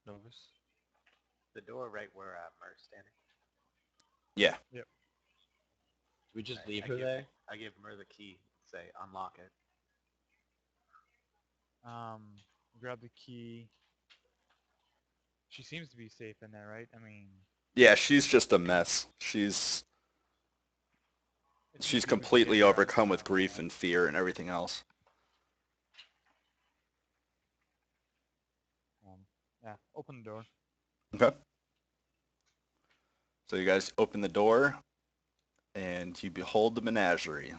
Novus. The door right where Mer's standing. Yeah. Yep. Do we just Right. leave her there? I give Mer the key. Say unlock it. Um, grab the key. She seems to be safe in there, right? I mean, Yeah, she's just a mess. it's She's just even if we get completely there, overcome I with don't grief know. and fear and everything else. Um, yeah, open the door. Okay. So you guys open the door and you behold the menagerie.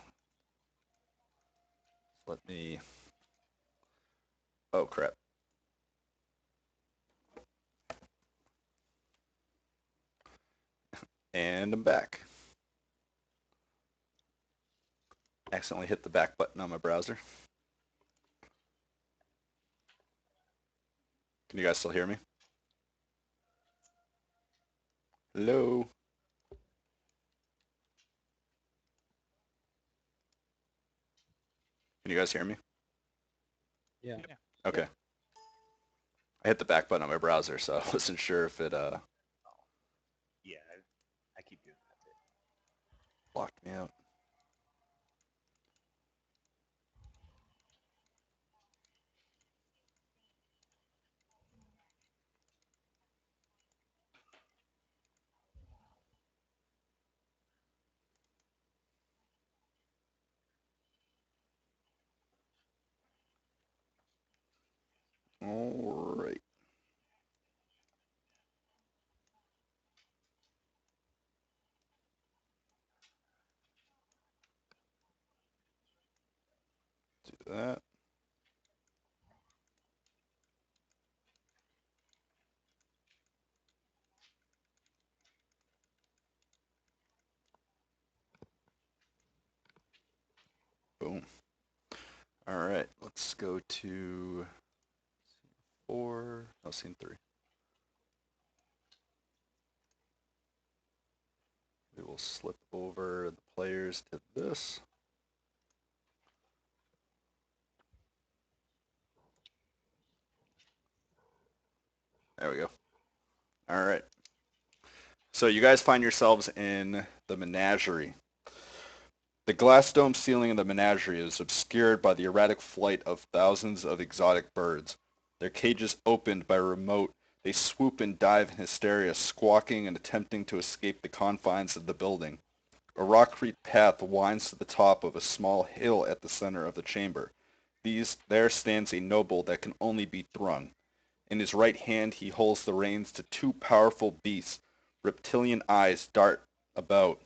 Let me... Oh, crap. And I'm back. Accidentally hit the back button on my browser. Can you guys still hear me? Hello? Can you guys hear me? Yeah. Yeah. Okay. I hit the back button on my browser, so I wasn't sure if it Yeah, I keep doing that too. locked me out. All right. Do that. Boom. All right. Let's go to scene 4. Oh, scene 3. We will slip over the players to this. There we go. All right. So you guys find yourselves in the menagerie. The glass dome ceiling of the menagerie is obscured by the erratic flight of thousands of exotic birds. Their cages opened by remote, they swoop and dive in hysteria, squawking and attempting to escape the confines of the building. A rock-creek path winds to the top of a small hill at the center of the chamber. There stands a noble that can only be Thrungg. In his right hand he holds the reins to two powerful beasts. Reptilian eyes dart about,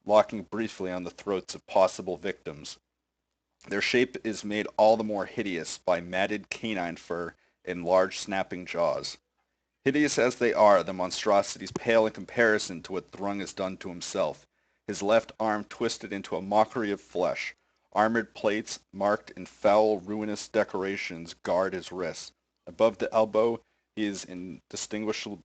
locking briefly on the throats of possible victims. Their shape is made all the more hideous by matted canine fur and large snapping jaws. Hideous as they are, the monstrosities pale in comparison to what Thrungg has done to himself. His left arm twisted into a mockery of flesh. Armored plates, marked in foul, ruinous decorations, guard his wrists. Above the elbow, he is indistinguishable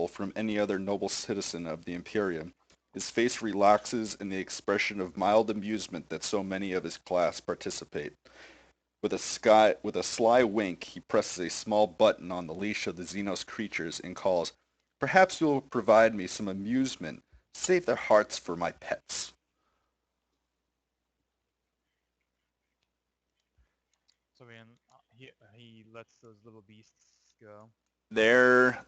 from any other noble citizen of the Imperium. His face relaxes in the expression of mild amusement that so many of his class participate. With a sly wink, he presses a small button on the leash of the Xenos creatures and calls, "Perhaps you will provide me some amusement. Save their hearts for my pets." So then he lets those little beasts go. They're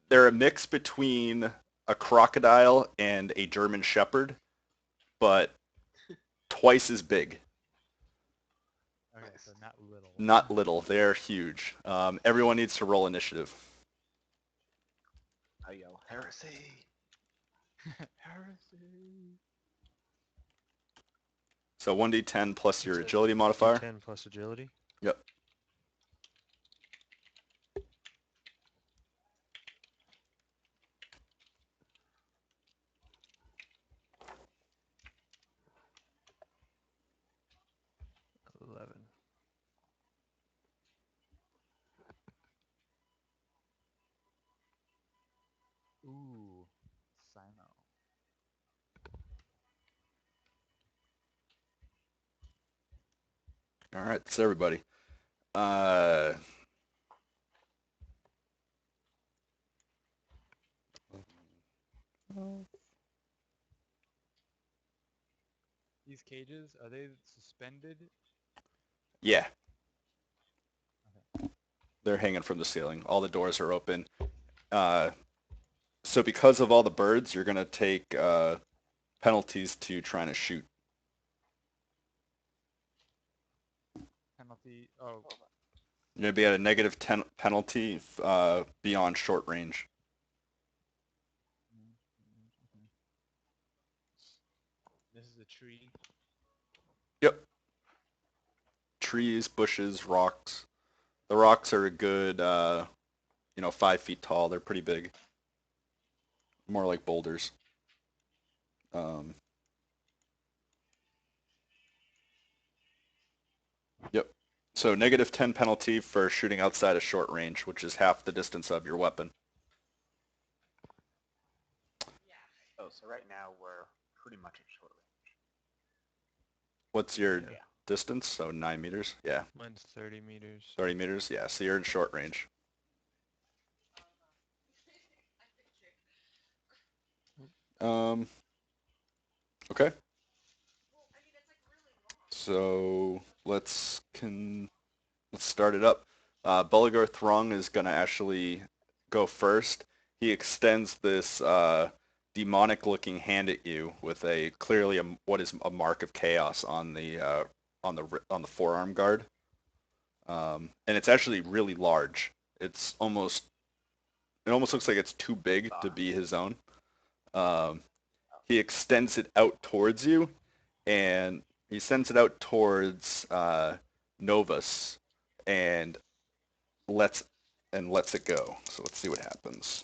they're a mix between a crocodile and a German shepherd, but twice as big. Okay, so Nice. not little. Not little. They're huge. Everyone needs to roll initiative. I yell heresy. Heresy. So 1d10 plus your It's a agility modifier. D10 plus agility. Yep. 11. Ooh, Sino. All right, that's everybody. Uh, These cages, are they suspended? Yeah, Okay. they're hanging from the ceiling. All the doors are open. So because of all the birds, you're going to take penalties to trying to shoot. Penalty. Oh, You're going to be at a negative 10 penalty beyond short range. okay. This is a tree. Yep. Trees, bushes, rocks. The rocks are a good, 5 feet tall. They're pretty big. More like boulders. Yep. So negative 10 penalty for shooting outside of short range, which is half the distance of your weapon. Oh, so right now we're pretty much at short range. What's your Yeah. distance? So 9 meters? Yeah. Mine's 30 meters. 30 meters? Yeah, so you're in short range. Okay. So let's start it up. Bulgar Thrungg is going to actually go first. He extends this demonic-looking hand at you with clearly what is a mark of chaos on the forearm guard, and it's actually really large. It almost looks like it's too big to be his own. He extends it out towards you, and he sends it out towards Novus, and lets it go. So let's see what happens.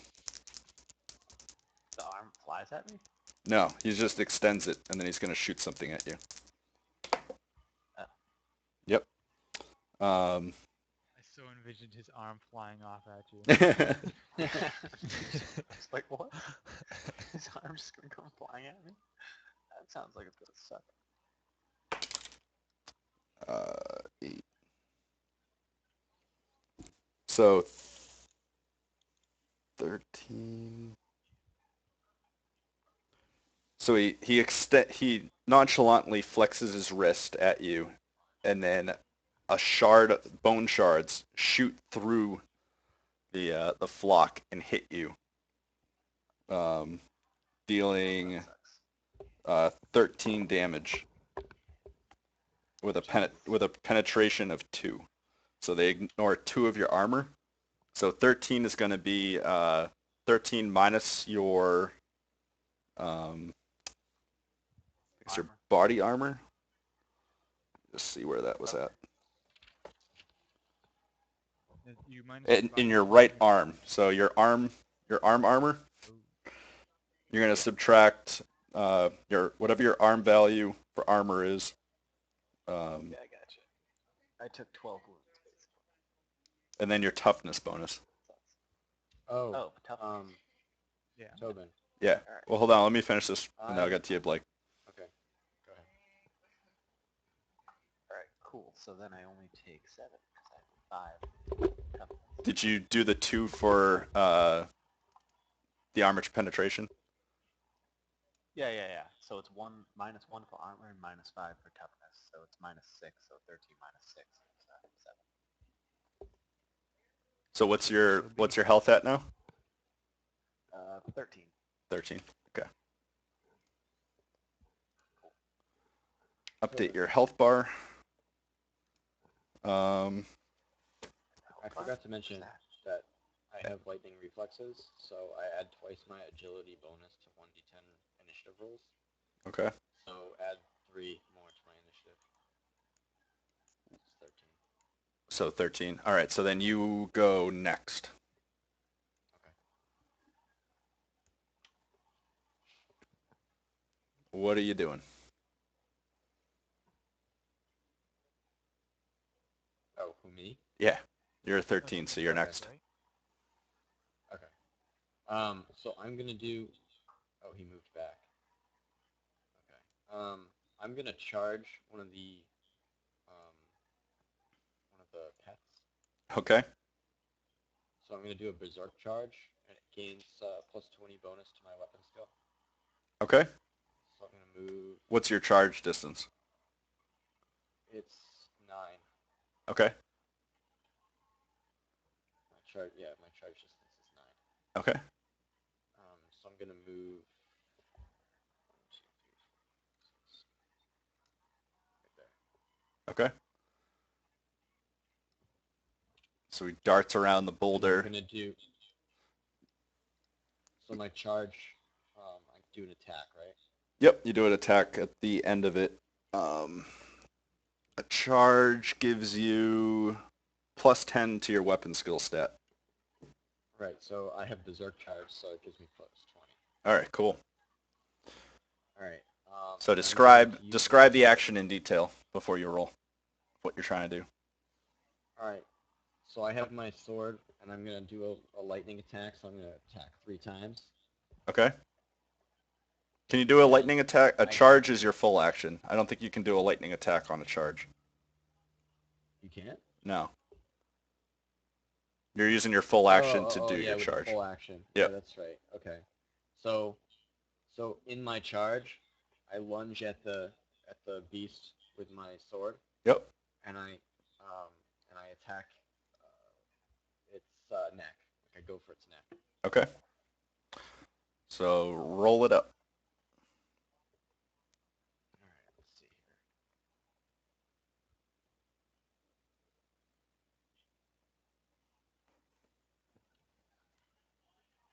The arm flies at me? No, he just extends it, and then he's going to shoot something at you. Oh. Yep. I so envisioned his arm flying off at you. I was like, what? His arm's just gonna come flying at me? That sounds like it's gonna suck. 8. So 13. So he nonchalantly flexes his wrist at you, and then bone shards shoot through the flock and hit you, dealing That sucks. 13 damage with a penetration of 2. So they ignore 2 of your armor. So 13 is going to be 13 minus your your body armor. Just see where that was at. You mind In your right arm. So your arm armor. You're going to subtract whatever your arm value for armor is. Yeah, I gotcha. I took 12 wounds, basically. And then your toughness bonus. Oh, tough. Yeah. Tobin. Yeah. All right. Well, hold on. Let me finish this, and then I'll get to you, Blake. Okay. Go ahead. All right, cool. So then I only take 7 because I have 5 toughness. Did you do the 2 for the armor penetration? Yeah. So it's -1 for armor and -5 for toughness. So it's -6. So 13 minus 6 is 7. So what's your health at now? 13. 13. Okay. Update your health bar. I forgot to mention that I have lightning reflexes, so I add twice my agility bonus to 1d10 initiative rolls. Okay. So add 3 more to my initiative. It's 13. So 13. All right. So then you go next. Okay. What are you doing? Oh, who, me? Yeah. You're 13, so you're Okay. next. Okay. So I'm gonna do. Oh, he moved back. Okay. I'm gonna charge one of the pets. Okay. So I'm gonna do a berserk charge, and it gains +20 bonus to my weapon skill. Okay. So I'm gonna move. What's your charge distance? It's 9. Okay. My charge distance is 9. Okay. So I'm gonna move 1, 2, 3, 4, 6, right there. Okay. So he darts around the And I'm boulder. gonna do. So my charge, I do an attack, right? Yep, you do an attack at the end of it. A charge gives you plus 10 to your weapon skill stat. Right. So I have berserk charge, so it gives me plus 20. All right, cool. All right. So and I'm going to use describe the action in detail before you roll what you're trying to do. All right. So I have my sword, and I'm gonna do a lightning attack. So I'm gonna attack 3 times. Okay. Can you do a And lightning attack? A I- charge is your full action. I don't think you can do a lightning attack on a charge. You can't. No. You're using your full action to do yeah, your with charge. the full action. Yep. Yeah, that's right. Okay. So in my charge, I lunge at the beast with my sword, Yep. and I attack its neck. Like I go for its neck. Okay. So roll it up. All right. Let's see here.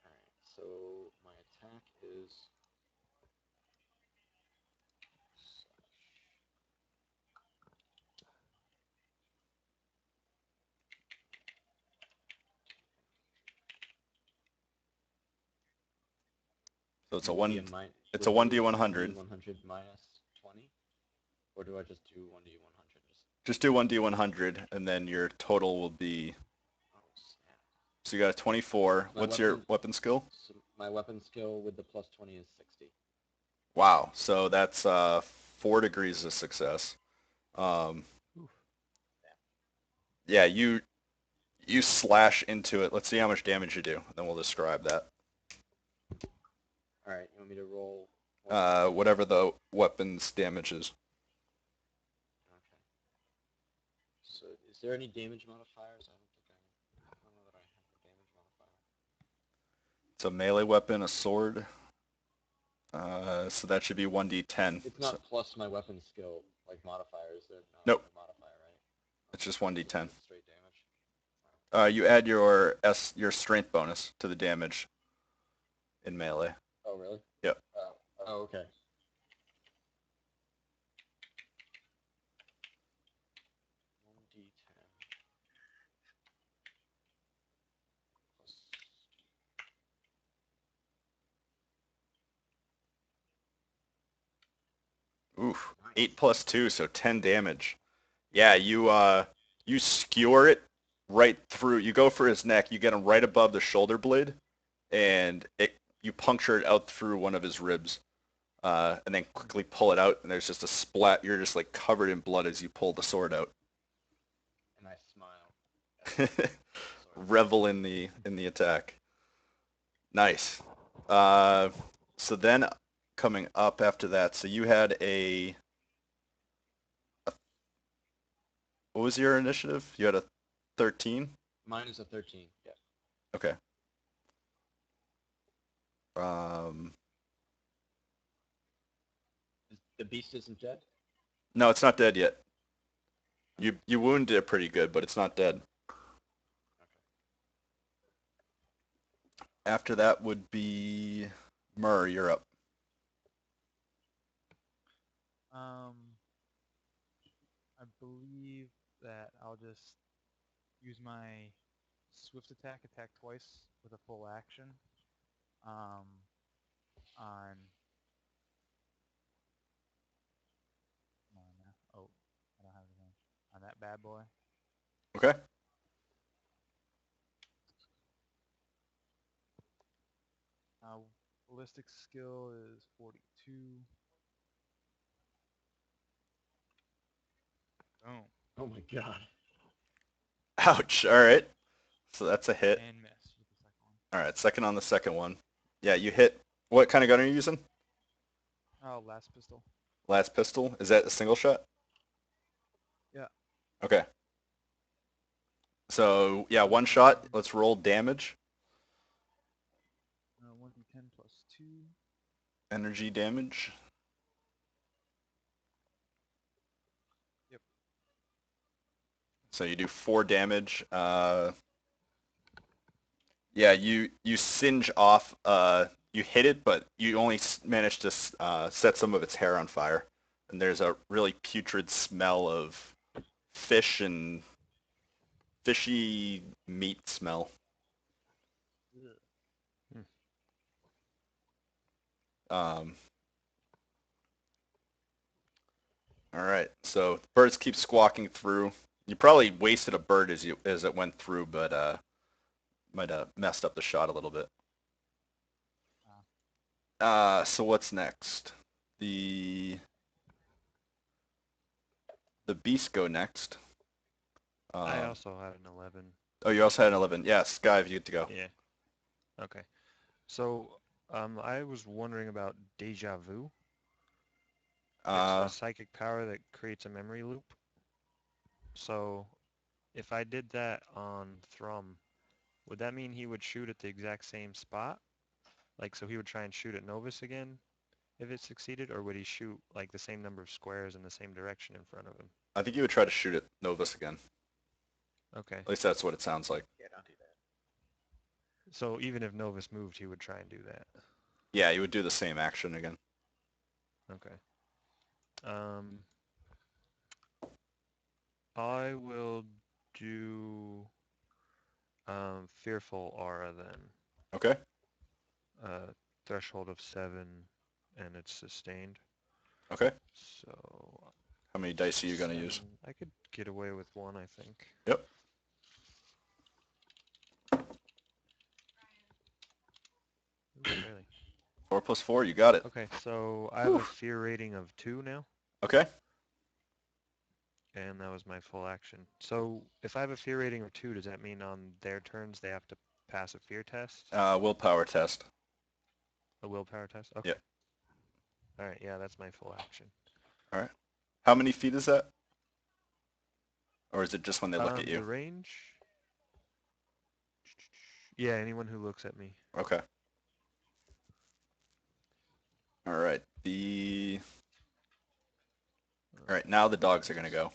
All right. So my attack is. So it's a Would it be one. mi- It's would a it be 1d100. 1d100 minus 20, or do I just do 1d100? Just do 1d100, and then your total will be. Oh snap! So you got a 24. My What's your weapon- weapon skill? So my weapon skill with the plus 20 is 60. Wow. So that's 4 degrees of success. Yeah, you slash into it. Let's see how much damage you do, then we'll describe that. All right, you want me to roll? Whatever the weapon's damage is. Okay. So is there any damage modifiers? I don't know that I have a damage modifier. It's a melee weapon, a sword. So that should be 1d10. It's not So, plus my weapon skill like modifiers. They're not Nope. a modifier, right? it's just So 1d10. it's straight damage. You add your strength bonus to the damage in melee. Oh really? Yep. Oh okay. One d10. Oof. Nice. 8 plus 2, so 10 damage. Yeah, you skewer it right through. You go for his neck. You get him right above the shoulder blade, and you puncture it out through one of his ribs, and then quickly pull it out. And there's just a splat. You're just like covered in blood as you pull the sword out. And I smile. Revel in the attack. Nice. So then coming up after that, so you had a what was your initiative? You had a 13? Mine is a 13. Yeah. Okay. The beast isn't dead? No, it's not dead yet. You wounded it pretty good, but it's not dead. After that would be Murr, you're up. I believe that I'll just use my swift attack twice with a full action. On come on now. Oh, I don't have anything. On that bad boy. Okay. Ballistic skill is 42. Boom. Oh my god. Ouch. All right. So that's a hit. And miss with the second one. All right, second on the second one. Yeah, you hit. What kind of gun are you using? Oh, last pistol. Last pistol. Is that a single shot? Yeah. Okay. So yeah, one shot. Let's roll damage. 1d10 plus 2. Energy damage. Yep. So you do 4 damage. Yeah, you singe off. You hit it, but you only manage to set some of its hair on fire, and there's a really putrid smell of fish and fishy meat smell. Um, all right, so birds keep squawking through. You probably wasted a bird as it went through, but might have messed up the shot a little bit. So what's next? The beasts go next. I also had an 11. Oh, you also had an 11. Yeah, Skive, you get to go. Yeah. Okay. So, I was wondering about deja vu. It's a psychic power that creates a memory loop. So, if I did that on Thrungg, would that mean he would shoot at the exact same spot? Like, so he would try and shoot at Novus again if it succeeded, or would he shoot like the same number of squares in the same direction in front of him? I think you would try to shoot at Novus again. Okay. At least that's what it sounds like. Yeah, don't do that. So even if Novus moved, he would try and do that. Yeah, you would do the same action again. Okay. I will do Fearful Aura then. Okay. Threshold of 7, and it's sustained. Okay. So How many dice are you going to use? I could get away with 1, I think. Yep. Ooh, barely. 4 plus 4, you got it. Okay, so I have a fear rating of 2 now, Okay. and that was my full action. So if I have a fear rating of 2, does that mean on their turns they have to pass a fear test? Willpower test. A willpower test? Okay. Yep. All right, yeah, that's my full action. All right. How many feet is that? Or is it just when they look at you? The range? Yeah, anyone who looks at me. Okay. All right. All right, now the dogs are going to go.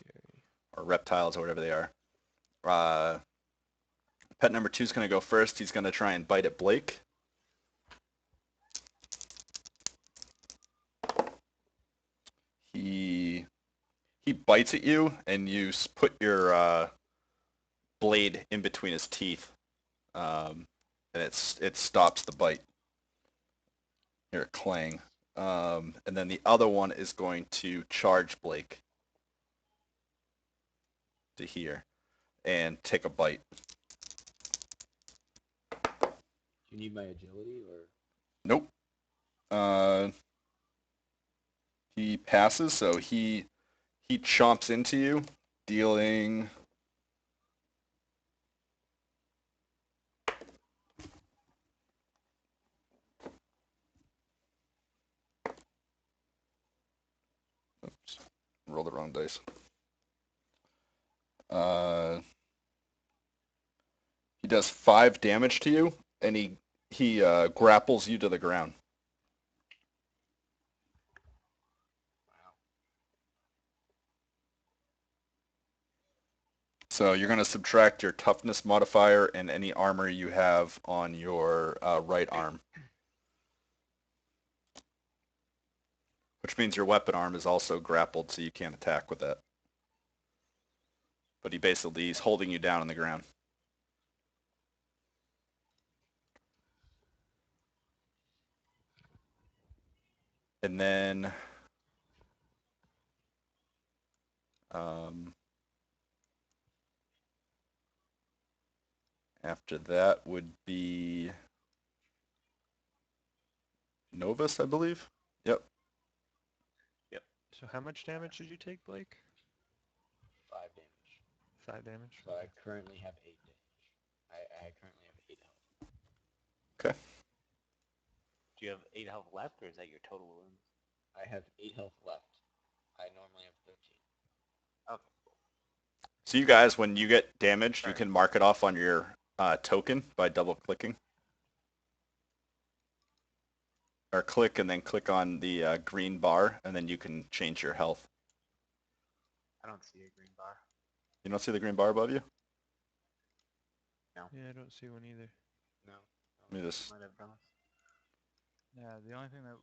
Or reptiles or whatever they are. Pet number 2 is going to go first. He's going to try and bite at Blake. He bites at you, and you put your blade in between his teeth, and it stops the bite. Hear a clang. And then the other one is going to charge Blake to here and take a bite. Do you need my agility or? Nope. He passes, so he chomps into you, dealing oops, roll the wrong dice. He does 5 damage to you, and he grapples you to the ground. So you're going to subtract your toughness modifier and any armor you have on your right arm. Which means your weapon arm is also grappled, so you can't attack with that. But he's holding you down on the ground. And then after that would be Novus, I believe. Yep. Yep. So how much damage did you take, Blake? 5 damage. 5 damage? So I currently have 8 damage. I currently have 8 health. Okay. Do you have 8 health left, or is that your total wounds? I have 8 health left. I normally have 13. Okay. So you guys, when you get damaged, you Right. can mark it off on your token by double-clicking. Or click and then click on the green bar, and then you can change your health. I don't see a green bar. You don't see the green bar above you? No. Yeah, I don't see one either. No. Let me just... Might have done this. Yeah, the only thing that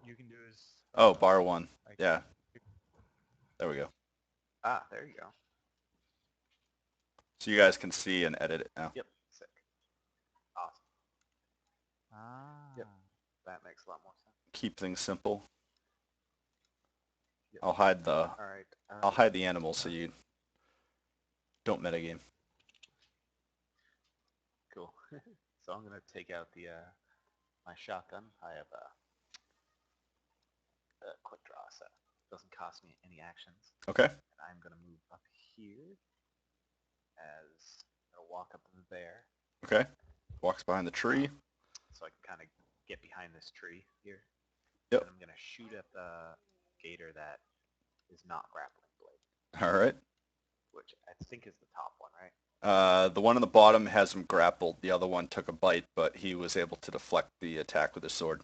you can do is... Oh, bar 1. like, Yeah. There we go. Ah, there you go. So you guys can see and edit it now. Yep. Sick. Awesome. Ah. Yep. That makes a lot more sense. Keep things simple. Yep. I'll hide the All right. I'll hide the animals so you don't metagame. Cool. So I'm gonna take out the my shotgun. I have a quick draw, so it doesn't cost me any actions. Okay. And I'm gonna move up here as I'm gonna walk up to there, Okay. Walks behind the tree. so I can kind of get behind this tree here. Yep. And I'm gonna shoot at the gator that is not grappling blade, All right. which I think is the top one, right? The one on the bottom has him grappled. The other one took a bite, but he was able to deflect the attack with his sword.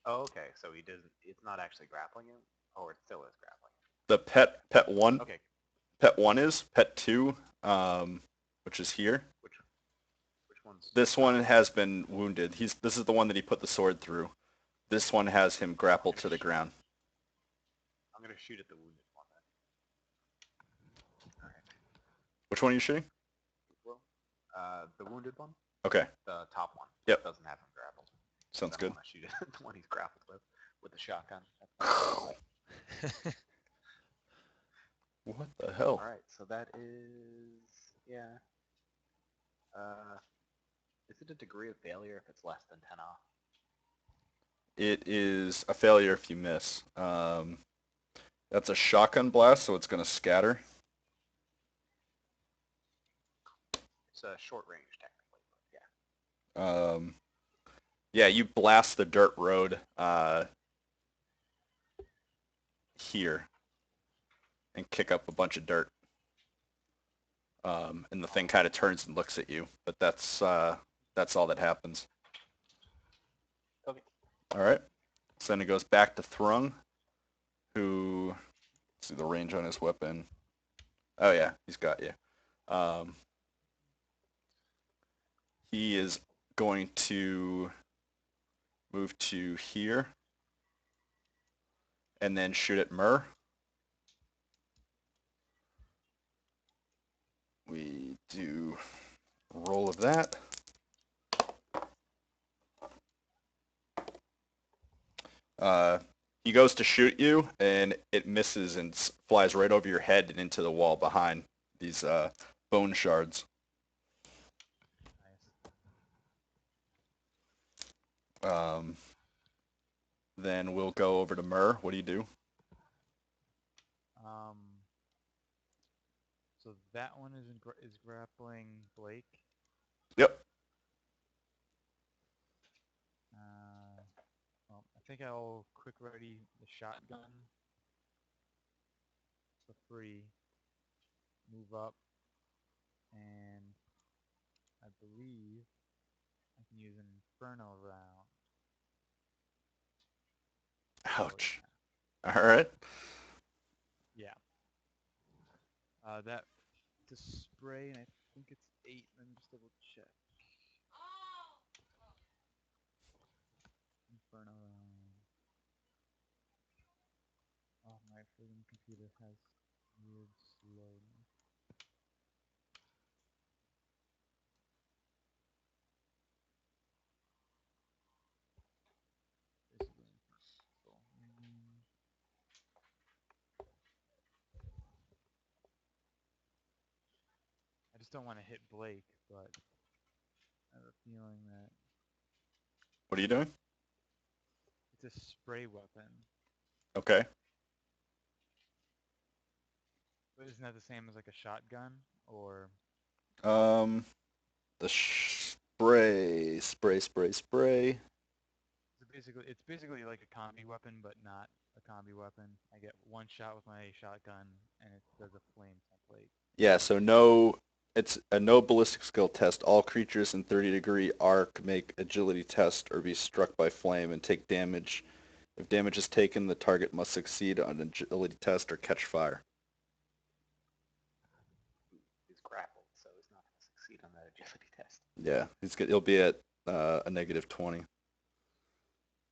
Oh, okay. So he doesn't. It's not actually grappling him, or it still is grappling him. The pet one. Okay. Pet 1 is. Pet 2, which is here. Which one's? This one has been wounded. This is the one that he put the sword through. This one has him grappled to the ground. I'm gonna shoot at the wounded one then. All right. Which one are you shooting? Well, the wounded one, Okay. the top one. Yep. Doesn't have him grappled. Sounds I good. want to shoot at the one he's grappled with the shotgun. What the hell? All right. So that is is it a degree of failure if it's less than 10 off? It is a failure if you miss. That's a shotgun blast, so it's going to scatter. It's a short range technically, but yeah. Yeah, you blast the dirt road here and kick up a bunch of dirt. And the thing kind of turns and looks at you, but that's all that happens. Okay. All right. So then it goes back to Thrungg, who, let's see the range on his weapon. Oh yeah, he's got you. He is going to move to here and then shoot at Myrrh. We do a roll of that. He goes to shoot you, and it misses and flies right over your head and into the wall behind these bone shards. Nice. Then we'll go over to Myrrh. What do you do? So that one is grappling Blake. Yep. Well, I think I'll quick ready the shotgun for free. Move up, and I believe I can use an inferno round. Ouch. All right. Yeah. That to spray, and I think it's 8. Let me just double check. Inferno round. Oh, my freaking computer has weird slowness. I just don't want to hit Blake, but I have a feeling that What are you doing? it's a spray weapon. Okay. But isn't that the same as like a shotgun? Or The spray. is it it's basically like a combi weapon, but not a combi weapon. I get one shot with my shotgun, and it does a flame template. Yeah, so it's a no ballistic skill test. All creatures in 30-degree arc make agility test or be struck by flame and take damage. If damage is taken, the target must succeed on an agility test or catch fire. He's grappled, so he's not going to succeed on that agility test. Yeah, he'll be at a -20.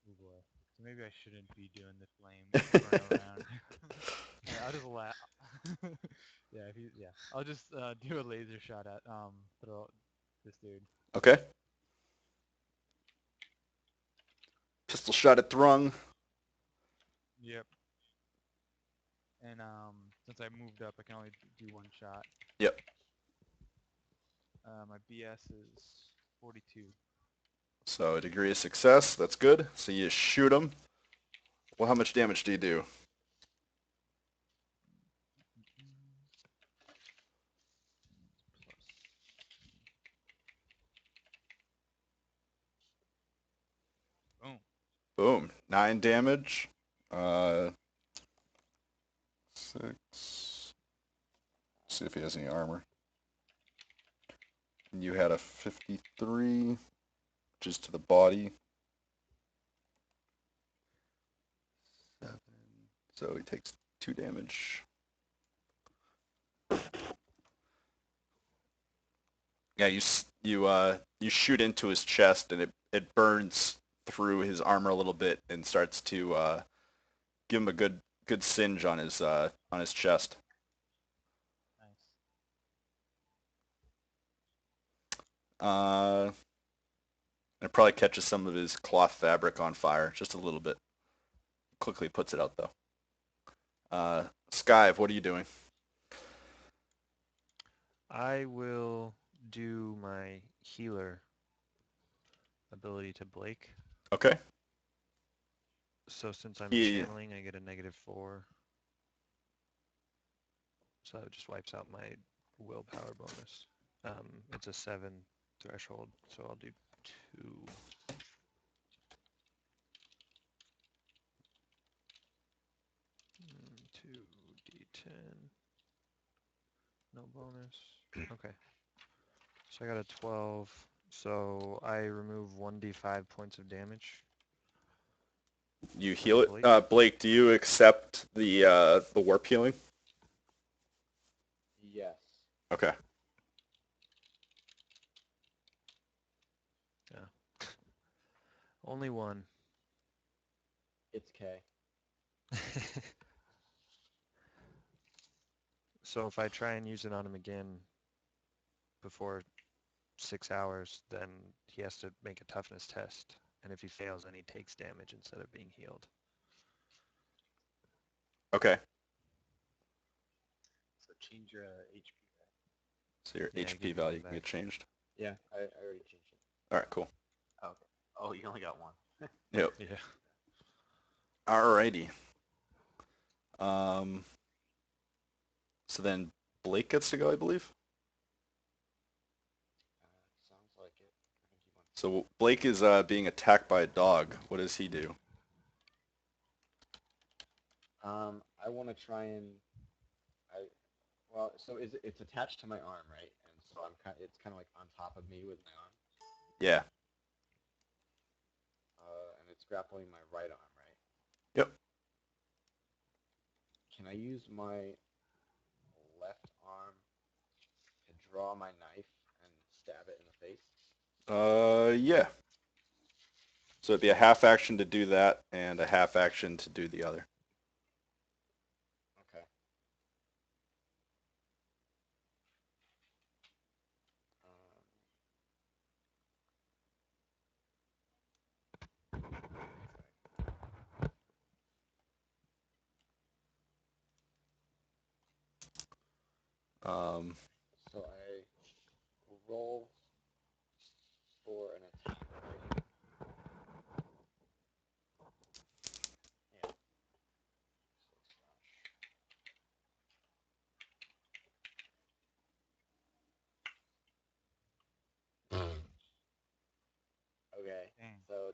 Oh boy. So maybe I shouldn't be doing the flame burn around. Yeah, I'll just laugh. I'll just do a laser shot at this dude. Okay. Pistol shot at Thrungg. Yep. And since I moved up, I can only do one shot. Yep. My BS is 42. So a degree of success. That's good. So you shoot him. Well, how much damage do you do? Boom. Boom. 9 damage. 6. See if he has any armor. You had a 53, which is to the body. 7. So he takes 2 damage. Yeah, you shoot into his chest, and it burns through his armor a little bit and starts to give him a good singe on his chest. Nice. It probably catches some of his cloth fabric on fire, just a little bit. Quickly puts it out though. Skive, what are you doing? I will do my healer ability to Blake. Okay. So since I'm Yeah. channeling, I get a -4. So it just wipes out my willpower bonus. It's a 7 threshold, so I'll do 2. 2d10. No bonus. Okay. So I got a 12. So I remove 1d5 points of damage. You heal it. Blake? Blake, do you accept the warp healing? Yes. Okay. Yeah. Only one. It's K. So if I try and use it on him again before 6 hours, then he has to make a toughness test. And if he fails, then he takes damage instead of being healed. Okay. So change your HP. So your Yeah, HP give me value one can back. get changed. Yeah, I already changed it. All right, cool. Okay. Oh, you only got one. Yep. Yeah. Alrighty. So then Blake gets to go, I believe. Sounds like it. I think he went. So Blake is being attacked by a dog. What does he do? I want to try and so it's attached to my arm, right? And so it's kind of like on top of me with my arm. Yeah. And it's grappling my right arm, right? Yep. Can I use my left arm to draw my knife and stab it in the face? Yeah. So it'd be a half action to do that and a half action to do the other. Okay. So I roll for an attack, right? Yeah. Okay. Dang. So